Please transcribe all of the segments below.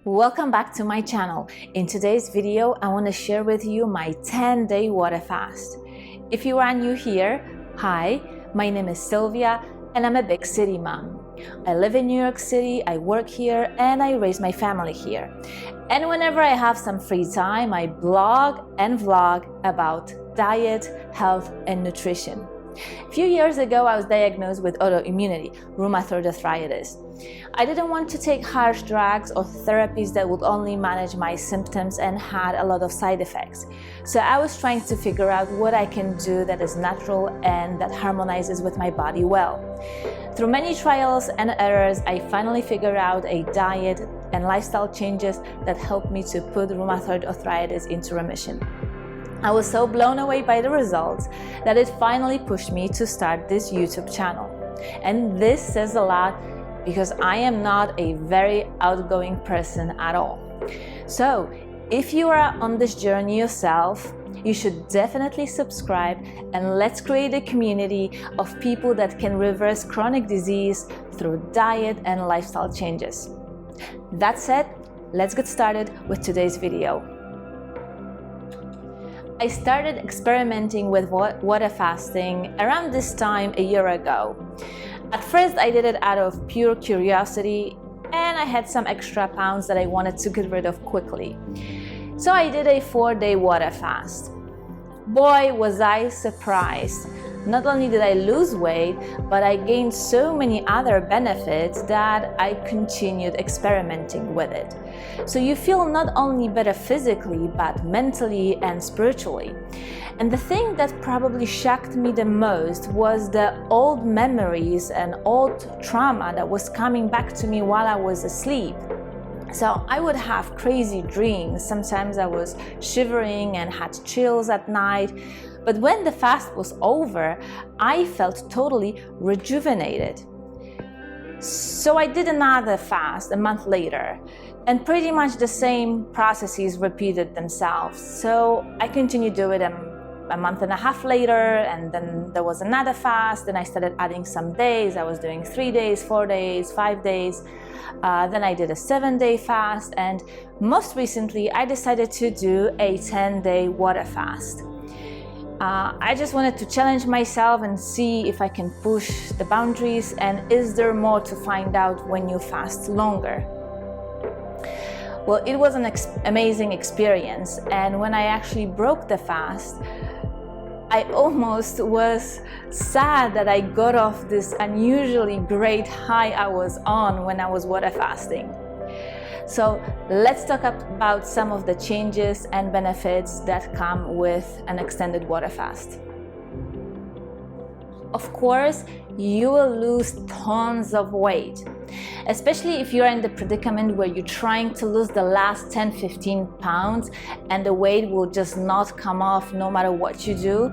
Welcome back to my channel. In today's video, I want to share with you my 10-day water fast. If you are new here, hi, my name is Sylvia and I'm a big city mom. I live in New York City, I work here, and I raise my family here. And whenever I have some free time, I blog and vlog about diet, health, and nutrition. A few years ago, I was diagnosed with autoimmunity, rheumatoid arthritis. I didn't want to take harsh drugs or therapies that would only manage my symptoms and had a lot of side effects. So I was trying to figure out what I can do that is natural and that harmonizes with my body well. Through many trials and errors, I finally figured out a diet and lifestyle changes that helped me to put rheumatoid arthritis into remission. I was so blown away by the results that it finally pushed me to start this YouTube channel. And this says a lot because I am not a very outgoing person at all. So if you are on this journey yourself, you should definitely subscribe and let's create a community of people that can reverse chronic disease through diet and lifestyle changes. That said, let's get started with today's video. I started experimenting with water fasting around this time a year ago. At first, I did it out of pure curiosity, and I had some extra pounds that I wanted to get rid of quickly. So I did a 4-day water fast. Boy, was I surprised. Not only did I lose weight, but I gained so many other benefits that I continued experimenting with it. So you feel not only better physically, but mentally and spiritually. And the thing that probably shocked me the most was the old memories and old trauma that was coming back to me while I was asleep. So I would have crazy dreams. Sometimes I was shivering and had chills at night. But when the fast was over, I felt totally rejuvenated. So I did another fast a month later, and pretty much the same processes repeated themselves. So I continued to do it a month and a half later, and then there was another fast. Then I started adding some days. I was doing 3 days, 4 days, 5 days. Then I did a 7-day fast, and most recently I decided to do a 10-day water fast. I just wanted to challenge myself and see if I can push the boundaries, and is there more to find out when you fast longer. Well, it was an amazing experience, and when I actually broke the fast, I almost was sad that I got off this unusually great high I was on when I was water fasting. So let's talk about some of the changes and benefits that come with an extended water fast. Of course, you will lose tons of weight, especially if you're in the predicament where you're trying to lose the last 10-15 pounds and the weight will just not come off no matter what you do.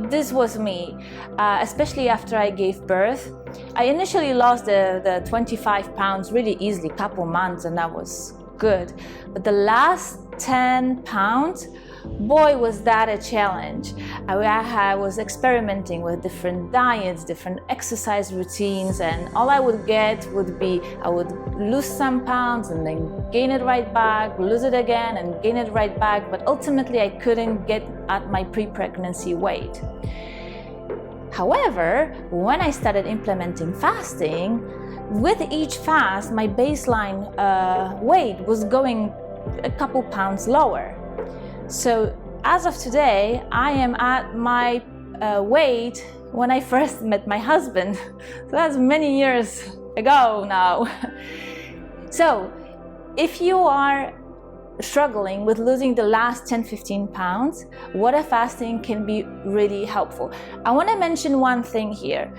This was me, especially after I gave birth. I initially lost the 25 pounds really easily, couple months, and that was good. But the last 10 pounds, boy, was that a challenge. I was experimenting with different diets, different exercise routines, and all I would get would be I would lose some pounds and then gain it right back, lose it again and gain it right back, but ultimately I couldn't get at my pre-pregnancy weight. However, when I started implementing fasting, with each fast, my baseline weight was going a couple pounds lower. So as of today, I am at my weight when I first met my husband. So that's many years ago now. So if you are struggling with losing the last 10-15 pounds, water fasting can be really helpful. I want to mention one thing here.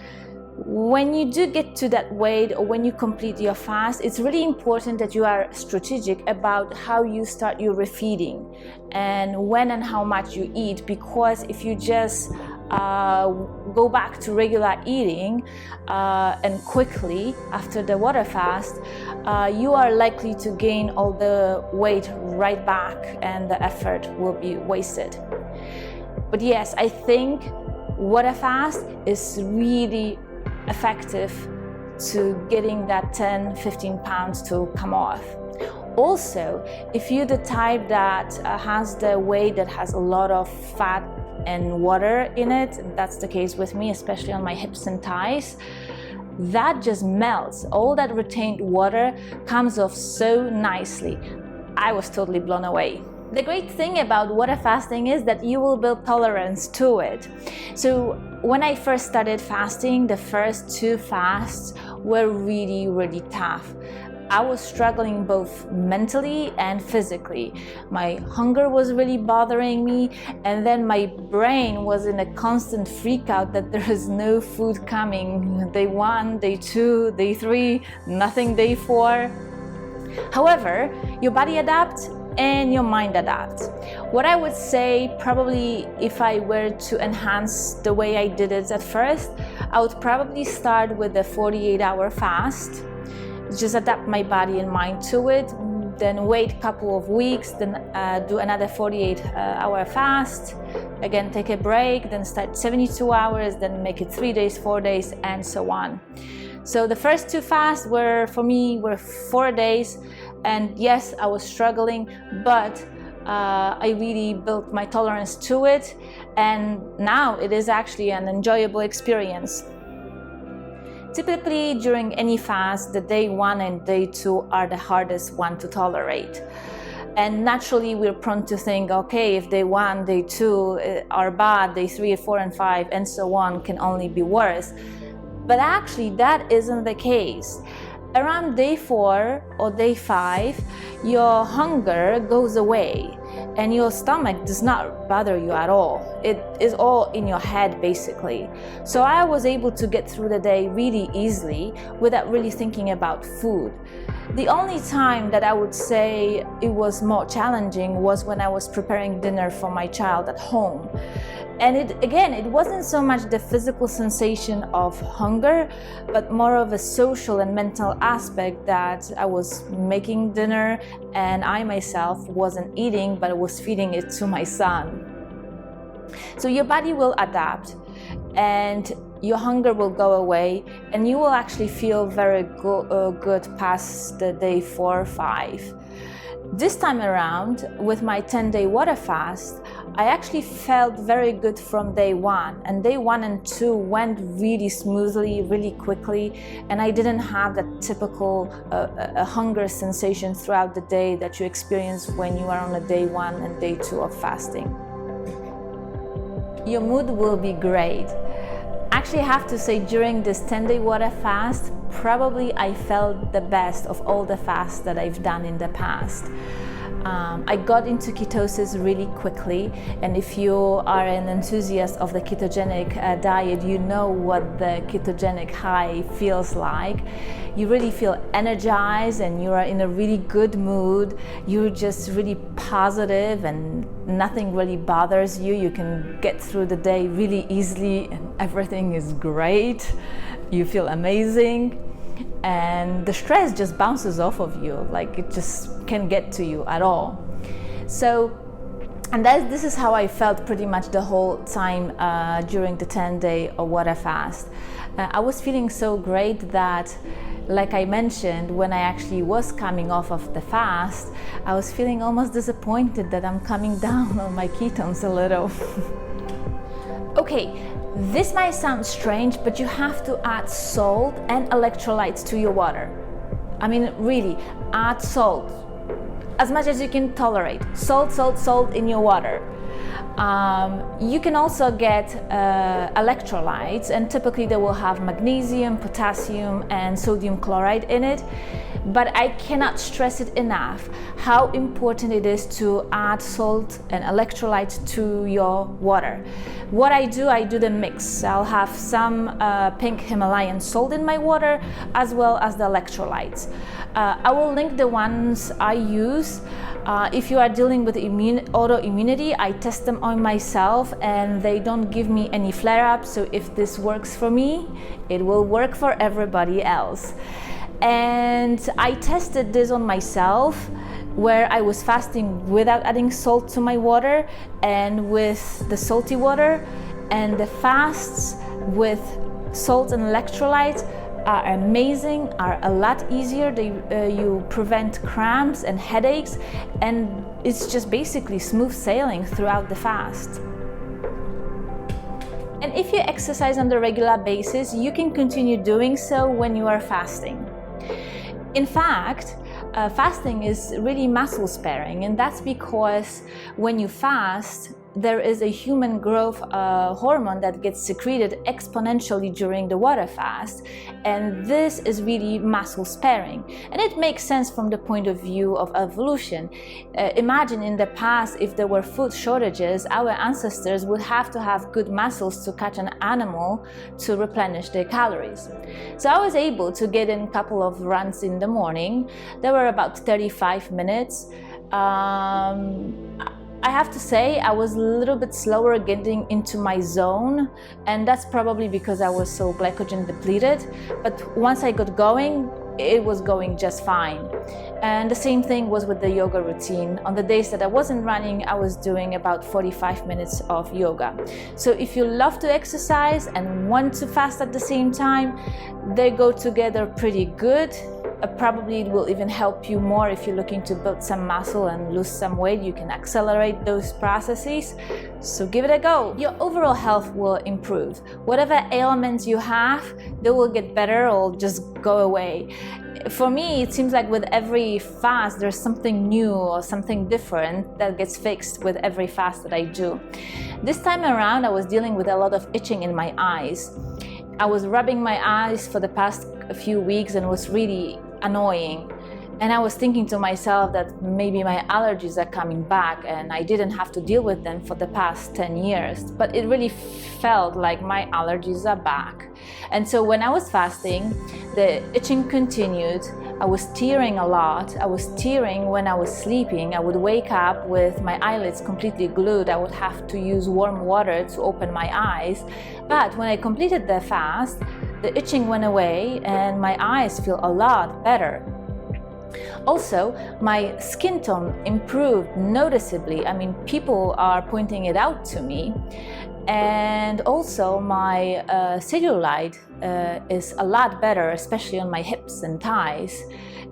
When you do get to that weight or when you complete your fast, it's really important that you are strategic about how you start your refeeding and when and how much you eat, because if you just go back to regular eating and quickly after the water fast, you are likely to gain all the weight right back and the effort will be wasted. But yes, I think water fast is really effective to getting that 10-15 pounds to come off. Also, if you're the type that has the weight that has a lot of fat and water in it, and that's the case with me, especially on my hips and thighs, that just melts. All that retained water comes off so nicely. I was totally blown away. The great thing about water fasting is that you will build tolerance to it. So when I first started fasting, the first 2 fasts were really, really tough. I was struggling both mentally and physically. My hunger was really bothering me, and then my brain was in a constant freak out that there is no food coming. Day 1, day 2, day 3, nothing day 4. However, your body adapts and your mind adapts. What I would say, probably if I were to enhance the way I did it at first, I would probably start with a 48-hour fast. Just adapt my body and mind to it, then wait a couple of weeks, then do another 48-hour fast, again take a break, then start 72 hours, then make it 3 days, 4 days, and so on. So the first 2 fasts were 4 days, and yes, I was struggling, but I really built my tolerance to it, and now it is actually an enjoyable experience. Typically, during any fast, the day 1 and day 2 are the hardest one to tolerate. And naturally, we're prone to think, okay, if day 1, day 2 are bad, day 3, 4, and 5, and so on can only be worse. But actually, that isn't the case. Around day 4 or day 5, your hunger goes away and your stomach does not bother you at all. It is all in your head, basically. So I was able to get through the day really easily without really thinking about food. The only time that I would say it was more challenging was when I was preparing dinner for my child at home. And it wasn't so much the physical sensation of hunger, but more of a social and mental aspect that I was making dinner and I myself wasn't eating, but I was feeding it to my son. So your body will adapt and your hunger will go away and you will actually feel very good past the day 4 or 5. This time around, with my 10-day water fast, I actually felt very good from day 1, and day 1 and 2 went really smoothly, really quickly, and I didn't have that typical hunger sensation throughout the day that you experience when you are on a day 1 and day 2 of fasting. Your mood will be great. Actually, I have to say, during this 10-day water fast, probably I felt the best of all the fasts that I've done in the past. I got into ketosis really quickly, and if you are an enthusiast of the ketogenic diet, you know what the ketogenic high feels like. You really feel energized and you are in a really good mood. You're just really positive and nothing really bothers you. You can get through the day really easily and everything is great. You feel amazing. And the stress just bounces off of you, like it just can't get to you at all. So, and this is how I felt pretty much the whole time during the 10-day water fast. I was feeling so great that, like I mentioned, when I actually was coming off of the fast, I was feeling almost disappointed that I'm coming down on my ketones a little. Okay. This might sound strange, but you have to add salt and electrolytes to your water. I mean, really, add salt as much as you can tolerate. Salt in your water. You can also get electrolytes, and typically they will have magnesium, potassium, and sodium chloride in it. But I cannot stress it enough how important it is to add salt and electrolytes to your water. What I do the mix. I'll have some pink Himalayan salt in my water as well as the electrolytes. I will link the ones I use. If you are dealing with autoimmunity, I test them on myself and they don't give me any flare-ups. So if this works for me, it will work for everybody else. And I tested this on myself, where I was fasting without adding salt to my water and with the salty water, and the fasts with salt and electrolytes are amazing, are a lot easier. You prevent cramps and headaches, and it's just basically smooth sailing throughout the fast. And if you exercise on a regular basis, you can continue doing so when you are fasting. In fact, fasting is really muscle sparing, and that's because when you fast, there is a human growth hormone that gets secreted exponentially during the water fast, and this is really muscle sparing. And it makes sense from the point of view of evolution. Imagine in the past, if there were food shortages, our ancestors would have to have good muscles to catch an animal to replenish their calories. So I was able to get in a couple of runs in the morning. They were about 35 minutes. I have to say I was a little bit slower getting into my zone, and that's probably because I was so glycogen depleted. But once I got going, it was going just fine. And the same thing was with the yoga routine. On the days that I wasn't running, I was doing about 45 minutes of yoga. So if you love to exercise and want to fast at the same time, they go together pretty good. Probably it will even help you more if you're looking to build some muscle and lose some weight. You can accelerate those processes. So give it a go. Your overall health will improve. Whatever ailments you have, they will get better or just go away. For me, it seems like with every fast, there's something new or something different that gets fixed with every fast that I do. This time around, I was dealing with a lot of itching in my eyes. I was rubbing my eyes for the past few weeks and it was really annoying. And I was thinking to myself that maybe my allergies are coming back and I didn't have to deal with them for the past 10 years. But it really felt like my allergies are back. And so when I was fasting, the itching continued. I was tearing a lot. I was tearing when I was sleeping. I would wake up with my eyelids completely glued. I would have to use warm water to open my eyes. But when I completed the fast, the itching went away and my eyes feel a lot better. Also, my skin tone improved noticeably. I mean, people are pointing it out to me. And also my cellulite is a lot better, especially on my hips and thighs.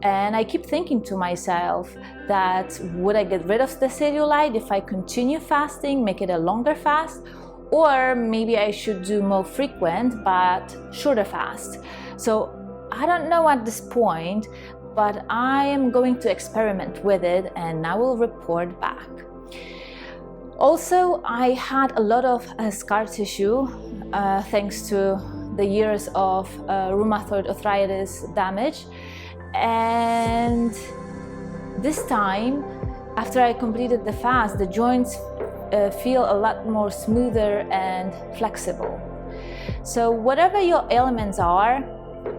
And I keep thinking to myself that would I get rid of the cellulite if I continue fasting, make it a longer fast? Or maybe I should do more frequent but shorter fast. So I don't know at this point, but I am going to experiment with it and I will report back. Also, I had a lot of scar tissue thanks to the years of rheumatoid arthritis damage. And this time, after I completed the fast, the joints feel a lot more smoother and flexible. So whatever your ailments are,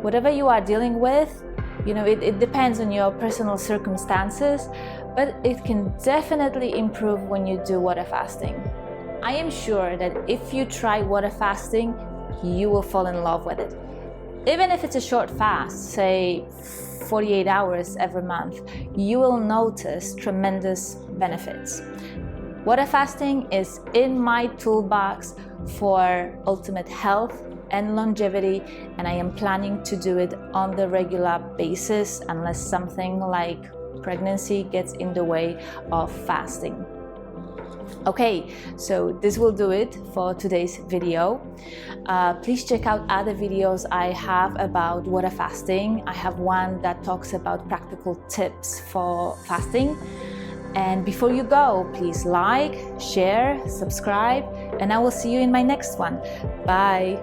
whatever you are dealing with, you know, it depends on your personal circumstances, but it can definitely improve when you do water fasting. I am sure that if you try water fasting, you will fall in love with it. Even if it's a short fast, say 48 hours every month, you will notice tremendous benefits. Water fasting is in my toolbox for ultimate health and longevity, and I am planning to do it on the regular basis unless something like pregnancy gets in the way of fasting. Okay, so this will do it for today's video. Please check out other videos I have about water fasting. I have one that talks about practical tips for fasting. And before you go, please like, share, subscribe, and I will see you in my next one. Bye.